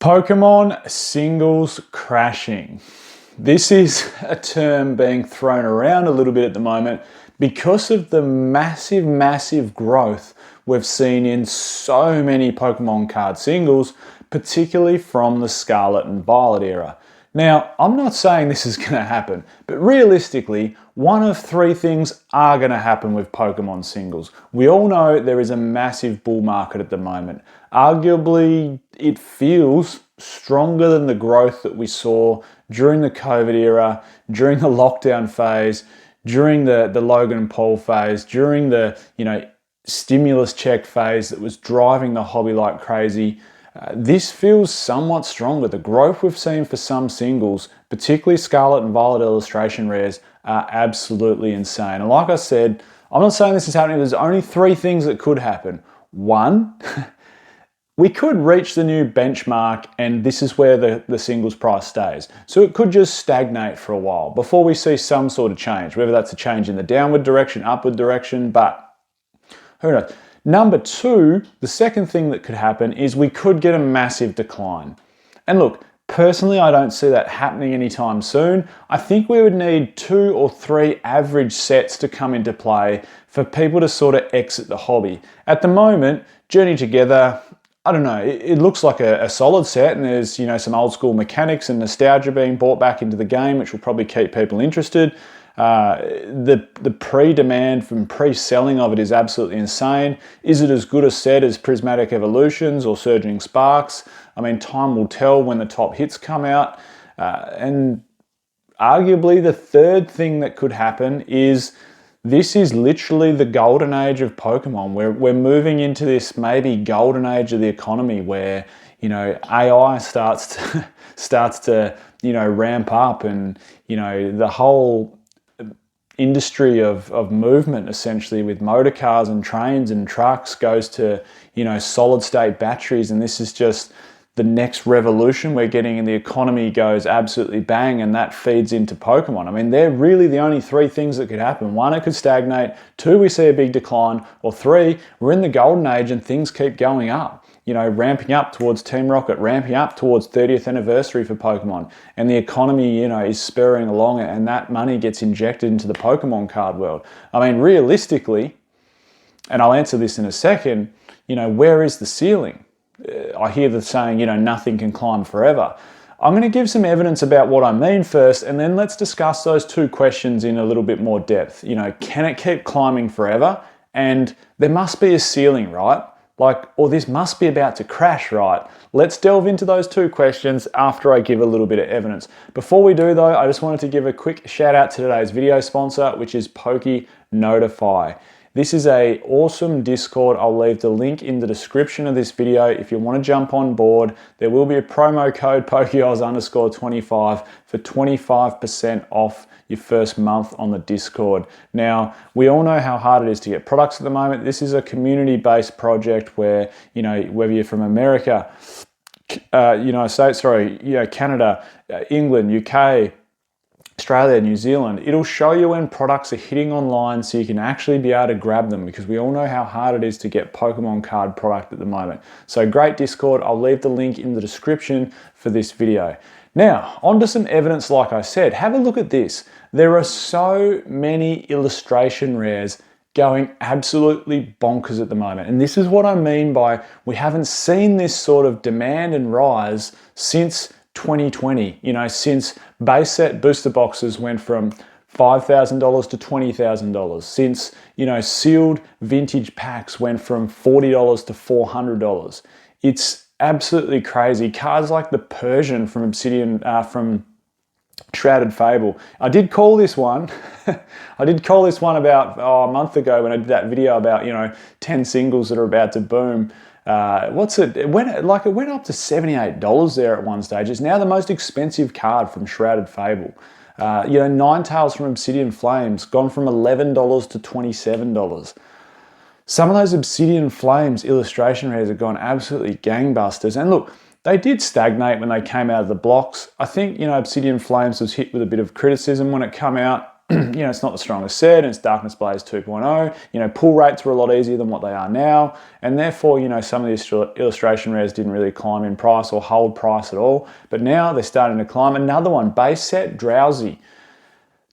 Pokemon singles crashing. This is a term being thrown around a little bit at the moment because of the massive growth we've seen in so many Pokemon card singles, particularly from the Scarlet and Violet era. Now, I'm not saying this is going to happen, but realistically, one of three things are going to happen with Pokemon singles. We all know there is a massive bull market at the moment. Arguably, it feels stronger than the growth that we saw during the COVID era, during the lockdown phase, during the Logan Paul phase, during the stimulus check phase that was driving the hobby like crazy. This feels somewhat stronger. The growth we've seen for some singles, particularly Scarlet and Violet illustration rares, are absolutely insane. And like I said, I'm not saying this is happening. There's only three things that could happen. One, we could reach the new benchmark and this is where the singles price stays. So it could just stagnate for a while before we see some sort of change, whether that's a change in the downward direction, upward direction, but who knows. Number two, the second thing that could happen is we could get a massive decline. And look, personally, I don't see that happening anytime soon. I think we would need 2 or 3 average sets to come into play for people to sort of exit the hobby. At the moment, Journey Together, I don't know, it looks like a solid set and there's some old school mechanics and nostalgia being brought back into the game, which will probably keep people interested. The pre-demand from pre-selling of it is absolutely insane. Is it as good a set as Prismatic Evolutions or Surging Sparks? I mean, time will tell when the top hits come out. And arguably the third thing that could happen is this is literally the golden age of Pokemon. We're moving into this maybe golden age of the economy where AI starts to ramp up and the whole industry of movement essentially with motor cars and trains and trucks goes to solid state batteries, and this is just the next revolution we're getting, and the economy goes absolutely bang, and that feeds into Pokemon. I mean, they're really the only three things that could happen. One, it could stagnate. Two, we see a big decline. Or three, we're in the golden age and things keep going up. Ramping up towards Team Rocket, ramping up towards 30th anniversary for Pokemon. And the economy, is spurring along and that money gets injected into the Pokemon card world. I mean, realistically, and I'll answer this in a second, where is the ceiling? I hear the saying, nothing can climb forever. I'm going to give some evidence about what I mean first, and then let's discuss those two questions in a little bit more depth. Can it keep climbing forever? And there must be a ceiling, right? Or this must be about to crash, right? Let's delve into those two questions after I give a little bit of evidence. Before we do though, I just wanted to give a quick shout out to today's video sponsor, which is Notify. This is an awesome Discord. I'll leave the link in the description of this video. If you want to jump on board, there will be a promo code PokeOz_25 for 25% off your first month on the Discord. Now, we all know how hard it is to get products at the moment. This is a community-based project where, whether you're from America, United States, Canada, England, UK, Australia, New Zealand, it'll show you when products are hitting online so you can actually be able to grab them, because we all know how hard it is to get Pokemon card product at the moment. So great Discord. I'll leave the link in the description for this video. Now, onto some evidence. Like I said, have a look at this. There are so many illustration rares going absolutely bonkers at the moment. And this is what I mean by we haven't seen this sort of demand and rise since 2020, since base set booster boxes went from $5,000 to $20,000, since, sealed vintage packs went from $40 to $400. It's absolutely crazy. Cards like the Persian from Obsidian, from Shrouded Fable. I did call this one. About a month ago when I did that video about, 10 singles that are about to boom. It went up to $78 there at one stage. It's now the most expensive card from Shrouded Fable. Ninetales from Obsidian Flames gone from $11 to $27. Some of those Obsidian Flames illustration rares have gone absolutely gangbusters. And look, they did stagnate when they came out of the blocks. I think, Obsidian Flames was hit with a bit of criticism when it came out. it's not the strongest set, and it's Darkness Blaze 2.0. Pull rates were a lot easier than what they are now, and therefore, some of the illustration rares didn't really climb in price or hold price at all, but now they're starting to climb. Another one, base set Drowsy.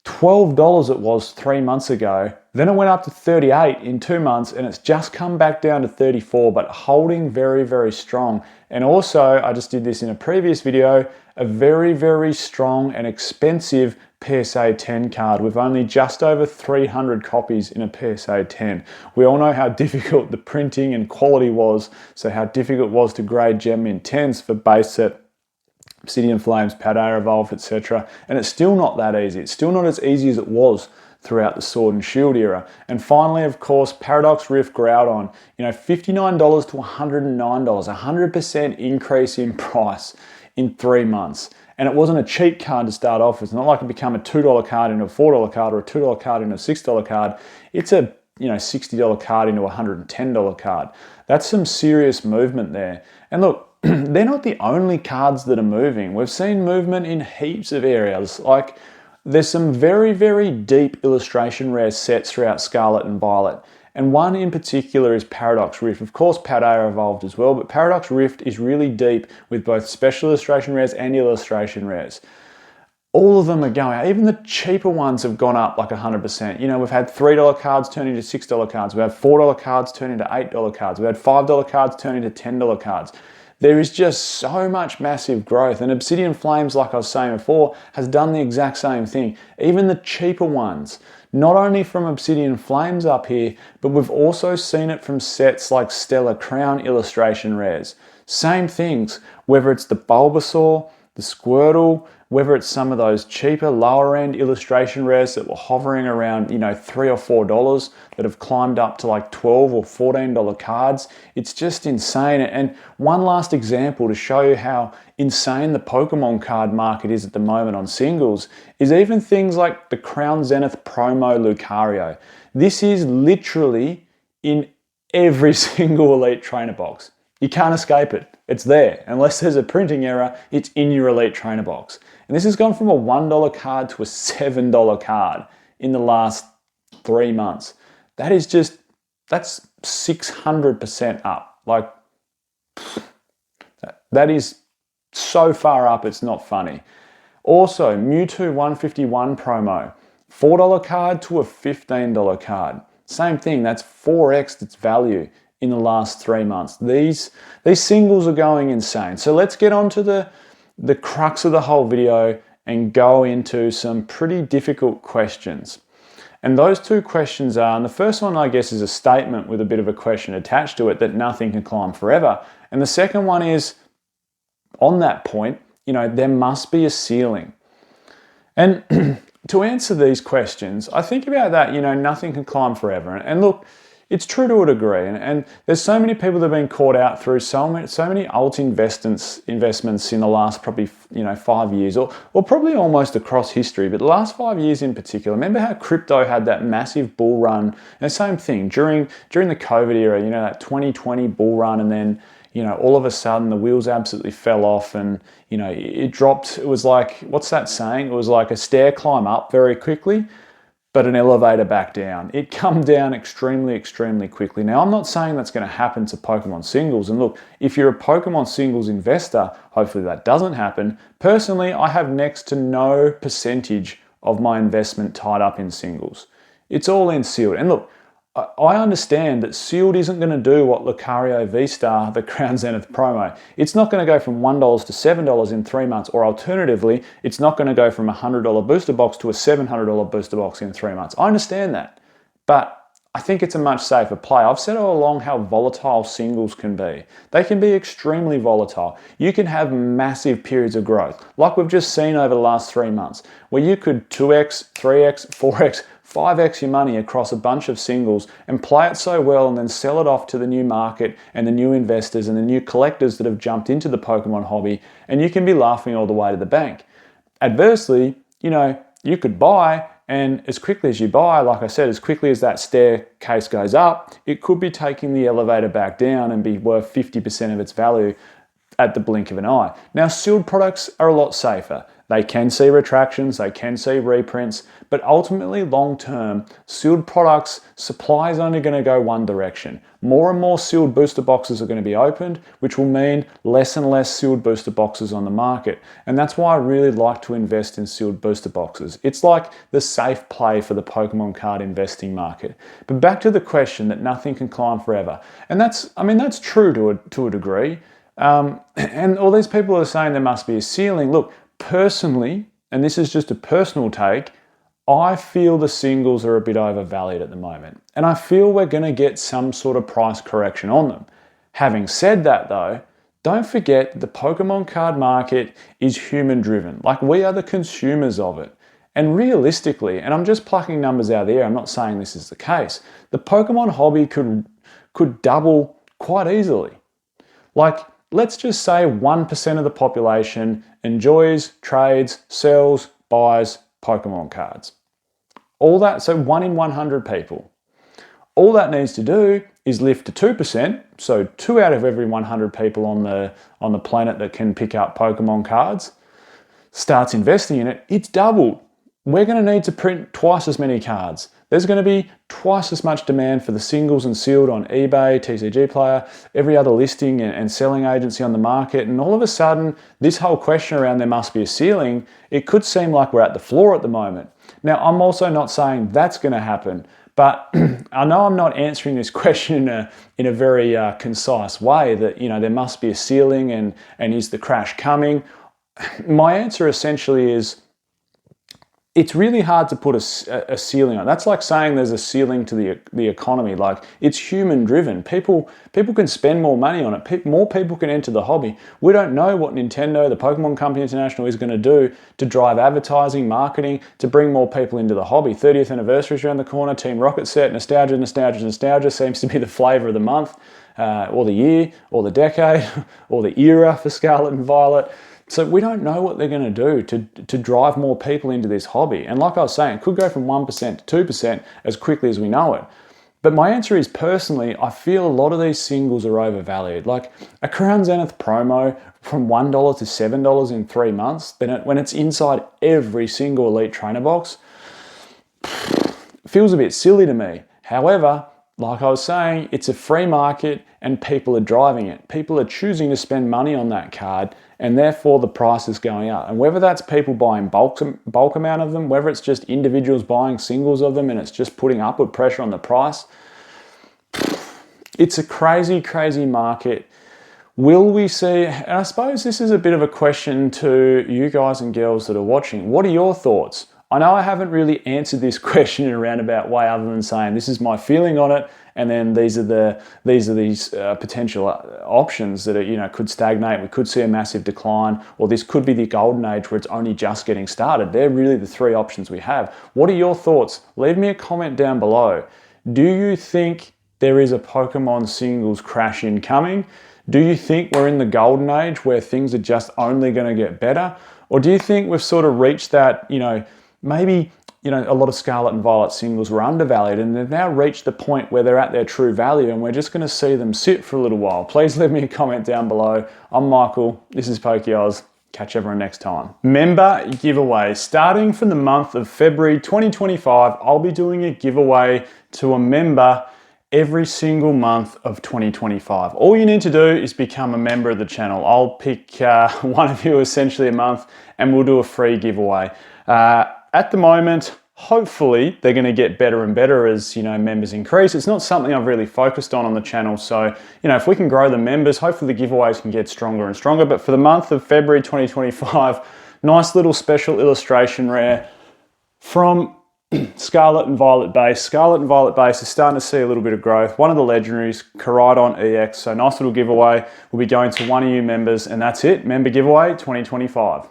$12 it was 3 months ago. Then it went up to 38 in 2 months, and it's just come back down to 34, but holding very, very strong. And also, I just did this in a previous video, a very, very strong and expensive PSA 10 card with only just over 300 copies in a PSA 10. We all know how difficult the printing and quality was, so how difficult it was to grade Gem Mint 10s for base set Obsidian Flames, Paldea Evolved, etc. And it's still not that easy. It's still not as easy as it was throughout the Sword and Shield era. And finally, of course, Paradox Rift Groudon. $59 to $109, 100% increase in price in 3 months. And it wasn't a cheap card to start off with. It's not like it became a $2 card into a $4 card or a $2 card into a $6 card. It's a $60 card into a $110 card. That's some serious movement there. And look, they're not the only cards that are moving. We've seen movement in heaps of areas. Like, there's some very, very deep illustration rare sets throughout Scarlet and Violet. And one in particular is Paradox Rift. Of course, Paldea Evolved as well, but Paradox Rift is really deep with both special illustration rares and illustration rares. All of them are going out. Even the cheaper ones have gone up like 100%. We've had $3 cards turn into $6 cards. We've had $4 cards turn into $8 cards. We've had $5 cards turn into $10 cards. There is just so much massive growth, and Obsidian Flames, like I was saying before, has done the exact same thing. Even the cheaper ones, not only from Obsidian Flames up here, but we've also seen it from sets like Stellar Crown illustration rares. Same things, whether it's the Bulbasaur, the Squirtle, whether it's some of those cheaper, lower end illustration rares that were hovering around, $3 or $4 that have climbed up to like $12 or $14 cards. It's just insane. And one last example to show you how insane the Pokemon card market is at the moment on singles is even things like the Crown Zenith promo Lucario. This is literally in every single Elite Trainer box. You can't escape it. It's there. Unless there's a printing error, it's in your Elite Trainer box. And this has gone from a $1 card to a $7 card in the last 3 months. That's 600% up. Like, that is so far up, it's not funny. Also, Mewtwo 151 promo, $4 card to a $15 card. Same thing, that's 4x its value in the last 3 months. These singles are going insane. So let's get on to the crux of the whole video and go into some pretty difficult questions. And those two questions are, and the first one I guess is a statement with a bit of a question attached to it, that nothing can climb forever. And the second one is, on that point, there must be a ceiling. And to answer these questions, I think about that, nothing can climb forever. And look, it's true to a degree, and there's so many people that have been caught out through so many alt investments in the last probably 5 years, or probably almost across history, but the last 5 years in particular. Remember how crypto had that massive bull run? And the same thing during the COVID era, that 2020 bull run, and then all of a sudden the wheels absolutely fell off, and it dropped. It was like, what's that saying? It was like a stair climb up very quickly, but an elevator back down. It come down extremely, extremely quickly. Now, I'm not saying that's going to happen to Pokemon singles. And look, if you're a Pokemon singles investor, hopefully that doesn't happen. Personally, I have next to no percentage of my investment tied up in singles. It's all in sealed. And look, I understand that sealed isn't going to do what Lucario V-Star, the Crown Zenith promo. It's not going to go from $1 to $7 in 3 months, or alternatively, it's not going to go from a $100 booster box to a $700 booster box in 3 months. I understand that, but I think it's a much safer play. I've said all along how volatile singles can be. They can be extremely volatile. You can have massive periods of growth, like we've just seen over the last 3 months, where you could 2x, 3x, 4x, 5x your money across a bunch of singles and play it so well, and then sell it off to the new market and the new investors and the new collectors that have jumped into the Pokemon hobby, and you can be laughing all the way to the bank. Adversely, you could buy, and as quickly as you buy, like I said, as quickly as that staircase goes up, it could be taking the elevator back down and be worth 50% of its value at the blink of an eye. Now, sealed products are a lot safer. They can see retractions, they can see reprints, but ultimately long term, sealed products, supply is only going to go one direction. More and more sealed booster boxes are going to be opened, which will mean less and less sealed booster boxes on the market. And that's why I really like to invest in sealed booster boxes. It's like the safe play for the Pokemon card investing market. But back to the question that nothing can climb forever. And that's true to a degree. And all these people are saying there must be a ceiling. Look, personally, and this is just a personal take, I feel the singles are a bit overvalued at the moment. And I feel we're going to get some sort of price correction on them. Having said that though, don't forget the Pokemon card market is human driven. Like, we are the consumers of it. And realistically, and I'm just plucking numbers out of the air, I'm not saying this is the case, the Pokemon hobby could double quite easily. Like, let's just say 1% of the population enjoys, trades, sells, buys Pokemon cards. All that, so 1 in 100 people. All that needs to do is lift to 2%, so 2 out of every 100 people on the planet that can pick up Pokemon cards starts investing in it, it's doubled. We're going to need to print twice as many cards. There's going to be twice as much demand for the singles and sealed on eBay, TCG Player, every other listing and selling agency on the market. And all of a sudden, this whole question around there must be a ceiling, it could seem like we're at the floor at the moment. Now, I'm also not saying that's going to happen, but I know I'm not answering this question in a very concise way that, there must be a ceiling and is the crash coming? My answer essentially is, it's really hard to put a ceiling on. That's like saying there's a ceiling to the economy. Like, it's human driven. People can spend more money on it. More people can enter the hobby. We don't know what Nintendo, the Pokemon Company International, is going to do to drive advertising, marketing, to bring more people into the hobby. 30th anniversary is around the corner. Team Rocket set. Nostalgia seems to be the flavor of the month, or the year, or the decade, or the era for Scarlet and Violet. So we don't know what they're going to do to drive more people into this hobby. And like I was saying, it could go from 1% to 2% as quickly as we know it. But my answer is, personally, I feel a lot of these singles are overvalued. Like a Crown Zenith promo from $1 to $7 in 3 months, when it's inside every single Elite Trainer box, feels a bit silly to me. However, like I was saying, it's a free market and people are driving it. People are choosing to spend money on that card, and therefore the price is going up. And whether that's people buying bulk amount of them, whether it's just individuals buying singles of them and it's just putting upward pressure on the price, it's a crazy, crazy market. Will we see, and I suppose this is a bit of a question to you guys and girls that are watching, what are your thoughts? I know I haven't really answered this question in a roundabout way, other than saying this is my feeling on it, and then these are these potential options that are, could stagnate. We could see a massive decline, or this could be the golden age where it's only just getting started. They're really the 3 options we have. What are your thoughts? Leave me a comment down below. Do you think there is a Pokemon singles crash incoming? Do you think we're in the golden age where things are just only going to get better? Or do you think we've sort of reached that, maybe, a lot of Scarlet and Violet singles were undervalued and they've now reached the point where they're at their true value and we're just going to see them sit for a little while? Please leave me a comment down below. I'm Michael. This is PokeOz. Catch everyone next time. Member giveaway. Starting from the month of February 2025, I'll be doing a giveaway to a member every single month of 2025. All you need to do is become a member of the channel. I'll pick one of you essentially a month and we'll do a free giveaway. At the moment, hopefully they're going to get better and better as members increase. It's not something I've really focused on the channel, so if we can grow the members, hopefully the giveaways can get stronger and stronger. But for the month of February 2025, nice little special illustration rare from Scarlet and Violet base. Scarlet and Violet base is starting to see a little bit of growth. One of the legendaries, Koraidon EX. So nice little giveaway. We'll be going to one of you members, and that's it. Member giveaway 2025.